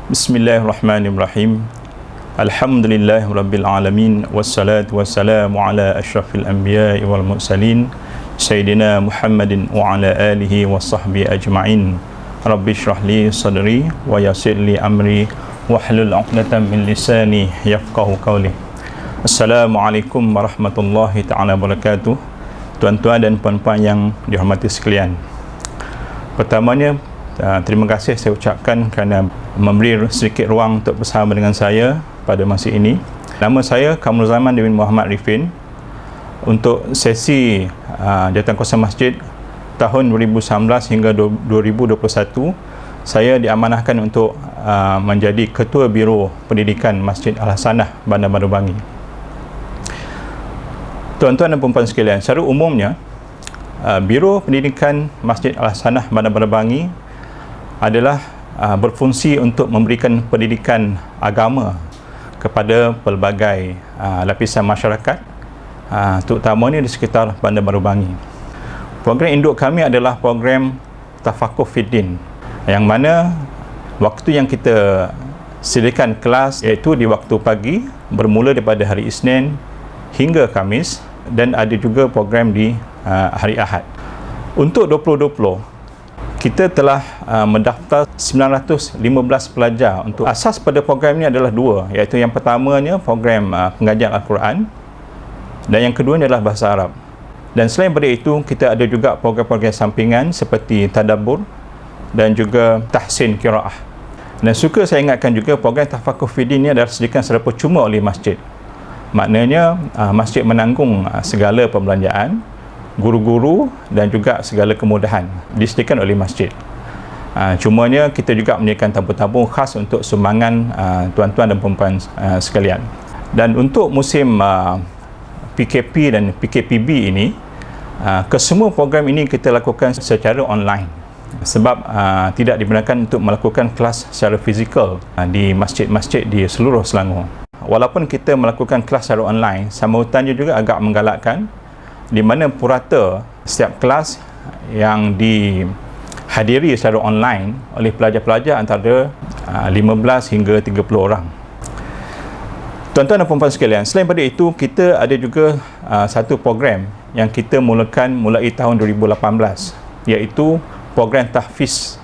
Bismillahirrahmanirrahim. Alhamdulillahirabbil alamin wassalatu wassalamu ala asyrafil anbiya'i wal mursalin sayyidina Muhammadin wa ala alihi washabbihi ajma'in. Rabbi shrah li sadri wa yassir li amri wahlul 'uqdatam min lisani yafqahu qawli. Assalamualaikum warahmatullahi taala wabarakatuh. Tuan-tuan dan puan-puan yang dihormati sekalian. Pertamanya, terima kasih saya ucapkan kerana memberi sedikit ruang untuk bersama dengan saya pada masa ini. Nama saya Kamruzaman bin Muhammad Rifin. Untuk sesi jawatankuasa masjid tahun 2019 hingga 2021, saya diamanahkan untuk menjadi Ketua Biro Pendidikan Masjid Al-Hasanah, Bandar Baru Bangi. Tuan-tuan dan puan-puan sekalian, secara umumnya Biro Pendidikan Masjid Al-Hasanah, Bandar Baru Bangi adalah berfungsi untuk memberikan pendidikan agama kepada pelbagai lapisan masyarakat, terutamanya di sekitar Bandar Baru Bangi. Program induk kami adalah program Tafakuh Fiddin, yang mana waktu yang kita sediakan kelas iaitu di waktu pagi bermula daripada hari Isnin hingga Khamis, dan ada juga program di hari Ahad. Untuk 2020, kita telah mendaftar 915 pelajar. Untuk asas pada program ini adalah dua, iaitu yang pertamanya program pengajian Al-Quran dan yang keduanya adalah bahasa Arab. Dan selain daripada itu, kita ada juga program-program sampingan seperti tadabbur dan juga tahsin qiraah. Dan suka saya ingatkan juga program Tafakuh Fiddin ini adalah disediakan secara percuma oleh masjid. Maknanya masjid menanggung segala pembelanjaan, guru-guru dan juga segala kemudahan disediakan oleh masjid. Cumanya kita juga menyediakan tabung-tabung khas untuk sumbangan tuan-tuan dan puan-puan sekalian. Dan untuk musim PKP dan PKPB ini, kesemua program ini kita lakukan secara online, sebab tidak dibenarkan untuk melakukan kelas secara fizikal di masjid-masjid di seluruh Selangor. Walaupun kita melakukan kelas secara online, sambutannya juga agak menggalakkan, di mana purata setiap kelas yang dihadiri secara online oleh pelajar-pelajar antara 15 hingga 30 orang. Tuan-tuan dan puan-puan sekalian, selain daripada itu, kita ada juga satu program yang kita mulakan mulai tahun 2018, iaitu program tahfiz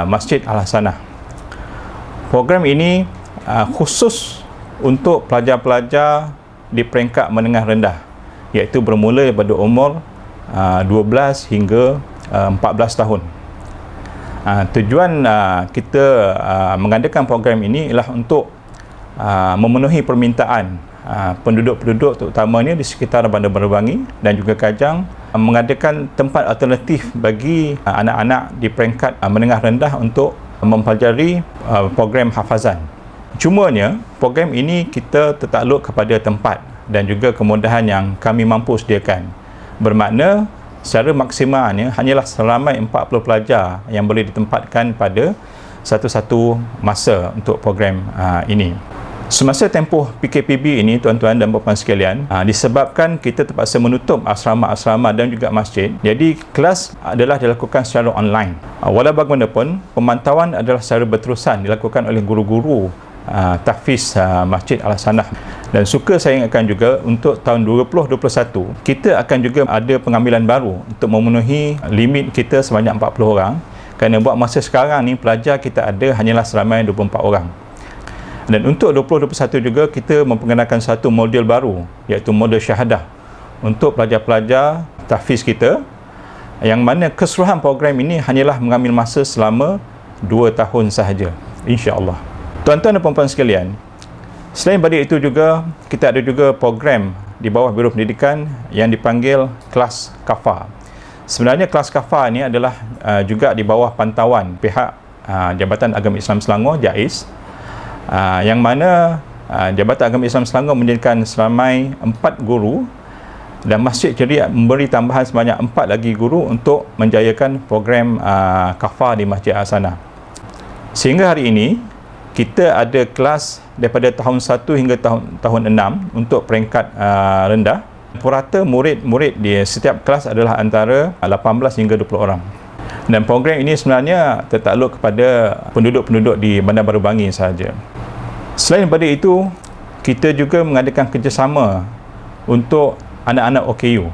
Masjid Al-Hasanah. Program ini khusus untuk pelajar-pelajar di peringkat menengah rendah, iaitu bermula daripada umur 12 hingga 14 tahun. Tujuan kita mengadakan program ini ialah untuk memenuhi permintaan penduduk-penduduk terutamanya di sekitar Bandar Baru Bangi dan juga Kajang, mengadakan tempat alternatif bagi anak-anak di peringkat menengah rendah untuk mempelajari program hafazan. Cumanya program ini kita tertakluk kepada tempat dan juga kemudahan yang kami mampu sediakan. Bermakna secara maksimalnya hanyalah seramai 40 pelajar yang boleh ditempatkan pada satu-satu masa untuk program ini. Semasa tempoh PKPB ini, tuan-tuan dan puan-puan sekalian, disebabkan kita terpaksa menutup asrama-asrama dan juga masjid, jadi kelas adalah dilakukan secara online. Walau bagaimanapun, pemantauan adalah secara berterusan dilakukan oleh guru-guru tahfiz Masjid Al-Hasanah. Dan suka saya ingatkan juga, untuk tahun 2021 kita akan juga ada pengambilan baru untuk memenuhi limit kita sebanyak 40 orang, kerana buat masa sekarang ni pelajar kita ada hanyalah seramai 24 orang. Dan untuk 2021 juga kita memperkenalkan satu model baru, iaitu model syahadah untuk pelajar-pelajar tahfiz kita, yang mana keseluruhan program ini hanyalah mengambil masa selama 2 tahun sahaja, insya-Allah. Tuan-tuan dan puan-puan sekalian, selain daripada itu juga, kita ada juga program di bawah Biro Pendidikan yang dipanggil kelas kafah. Sebenarnya kelas kafah ini adalah juga di bawah pantauan pihak Jabatan Agama Islam Selangor, JAIS, yang mana Jabatan Agama Islam Selangor menjadikan seramai 4 guru, dan masjid jadi memberi tambahan sebanyak 4 lagi guru untuk menjayakan program kafah di Masjid Al-Hasanah. Sehingga hari ini kita ada kelas daripada tahun 1 hingga tahun 6 untuk peringkat rendah. Purata murid-murid di setiap kelas adalah antara 18 hingga 20 orang. Dan program ini sebenarnya tertakluk kepada penduduk-penduduk di Bandar Baru Bangi sahaja. Selain daripada itu, kita juga mengadakan kerjasama untuk anak-anak OKU.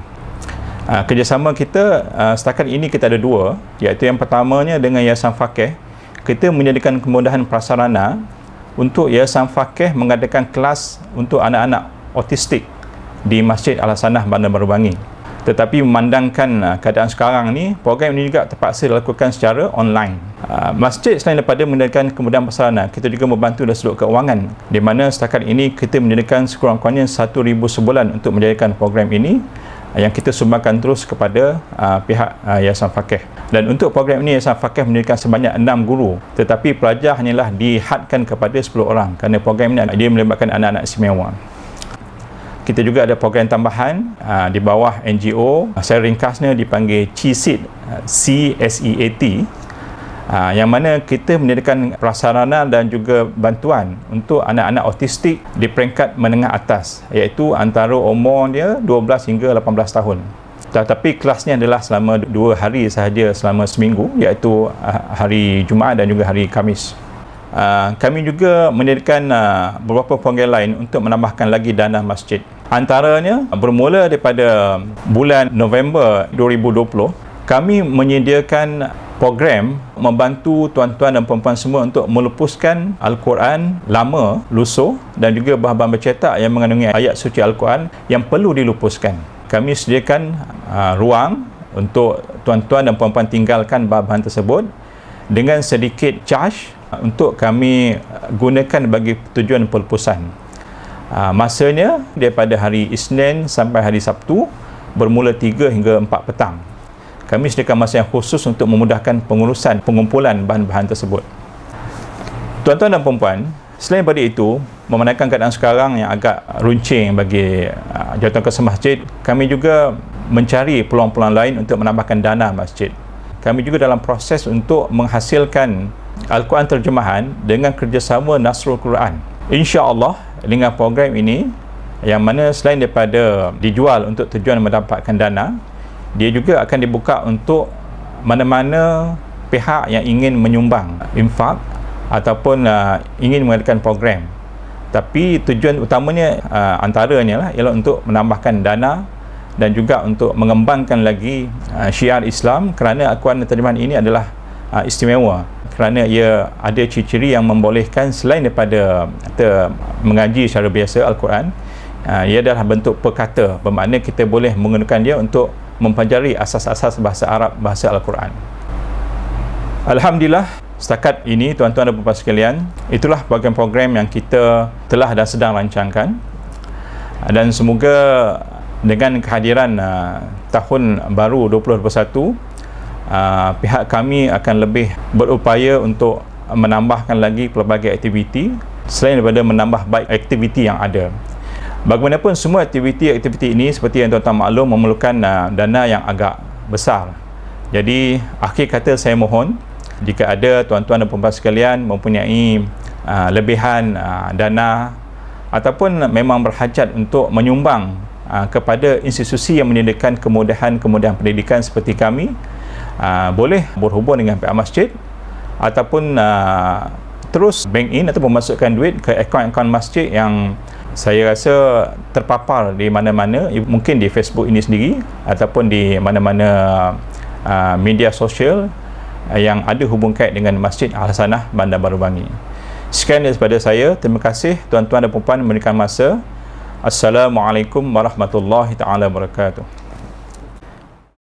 Kerjasama kita setakat ini kita ada dua, iaitu yang pertamanya dengan Yayasan Faqih. Kita menyediakan kemudahan prasarana untuk Yayasan Faqih mengadakan kelas untuk anak-anak autistik di Masjid Al-Hasanah Bandar Baru Bangi. Tetapi memandangkan keadaan sekarang ni, program ini juga terpaksa dilakukan secara online. Masjid selain daripada menyediakan kemudahan prasarana, kita juga membantu dari sudut keuangan, di mana setakat ini kita menyediakan sekurang-kurangnya 1,000 sebulan untuk menjadikan program ini, yang kita sumbangkan terus kepada pihak Yayasan Faqih. Dan untuk program ini, Yayasan Faqih menyediakan sebanyak 6 guru, tetapi pelajar hanyalah dihadkan kepada 10 orang kerana program ini dia melibatkan anak-anak istimewa. Kita juga ada program tambahan di bawah NGO, saya ringkasnya dipanggil CSEAT, CSEAT, yang mana kita menyediakan prasarana dan juga bantuan untuk anak-anak autistik di peringkat menengah atas, iaitu antara umur dia 12 hingga 18 tahun. Tetapi kelasnya adalah selama 2 hari sahaja selama seminggu, iaitu hari Jumaat dan juga hari Khamis. Kami juga menyediakan beberapa program lain untuk menambahkan lagi dana masjid. Antaranya, bermula daripada bulan November 2020, kami menyediakan program membantu tuan-tuan dan perempuan semua untuk melupuskan Al-Quran lama, lusuh dan juga bahan-bahan bercetak yang mengandungi ayat suci Al-Quran yang perlu dilupuskan. Kami sediakan ruang untuk tuan-tuan dan perempuan tinggalkan bahan-bahan tersebut dengan sedikit charge untuk kami gunakan bagi tujuan pelupusan. Masanya daripada hari Isnin sampai hari Sabtu, bermula 3 hingga 4 petang. Kami sediakan masa yang khusus untuk memudahkan pengurusan pengumpulan bahan-bahan tersebut. Tuan-tuan dan perempuan, selain daripada itu, memandangkan keadaan sekarang yang agak runcing bagi jawatan kuasa masjid, kami juga mencari peluang-peluang lain untuk menambahkan dana masjid. Kami juga dalam proses untuk menghasilkan Al-Quran terjemahan dengan kerjasama Nasrul Quran. InsyaAllah, dengan program ini, yang mana selain daripada dijual untuk tujuan mendapatkan dana, dia juga akan dibuka untuk mana-mana pihak yang ingin menyumbang infak ataupun ingin mengadakan program. Tapi tujuan utamanya antaranya ialah untuk menambahkan dana dan juga untuk mengembangkan lagi syiar Islam, kerana Al-Quran terjemahan ini adalah istimewa kerana ia ada ciri-ciri yang membolehkan selain daripada kita mengaji secara biasa Al-Quran, ia adalah bentuk perkata, bermakna kita boleh menggunakan dia untuk mempelajari asas-asas bahasa Arab, bahasa Al-Quran. Alhamdulillah, setakat ini tuan-tuan dan puan-puan sekalian, itulah program-program yang kita telah dan sedang rancangkan, dan semoga dengan kehadiran tahun baru 2021, pihak kami akan lebih berupaya untuk menambahkan lagi pelbagai aktiviti selain daripada menambah baik aktiviti yang ada. Bagaimanapun semua aktiviti ini seperti yang tuan-tuan maklum memerlukan dana yang agak besar. Jadi akhir kata saya mohon, jika ada tuan-tuan dan puan-puan sekalian mempunyai lebihan dana ataupun memang berhajat untuk menyumbang kepada institusi yang menyediakan kemudahan pendidikan seperti kami, boleh berhubung dengan pihak masjid ataupun terus bank in atau memasukkan duit ke akaun-akaun masjid yang saya rasa terpapar di mana-mana, mungkin di Facebook ini sendiri ataupun di mana-mana media sosial yang ada hubung kait dengan Masjid Al-Hasanah Bandar Baru Bangi. Sekian daripada saya. Terima kasih tuan-tuan dan puan-puan memberikan masa. Assalamualaikum warahmatullahi taala wabarakatuh.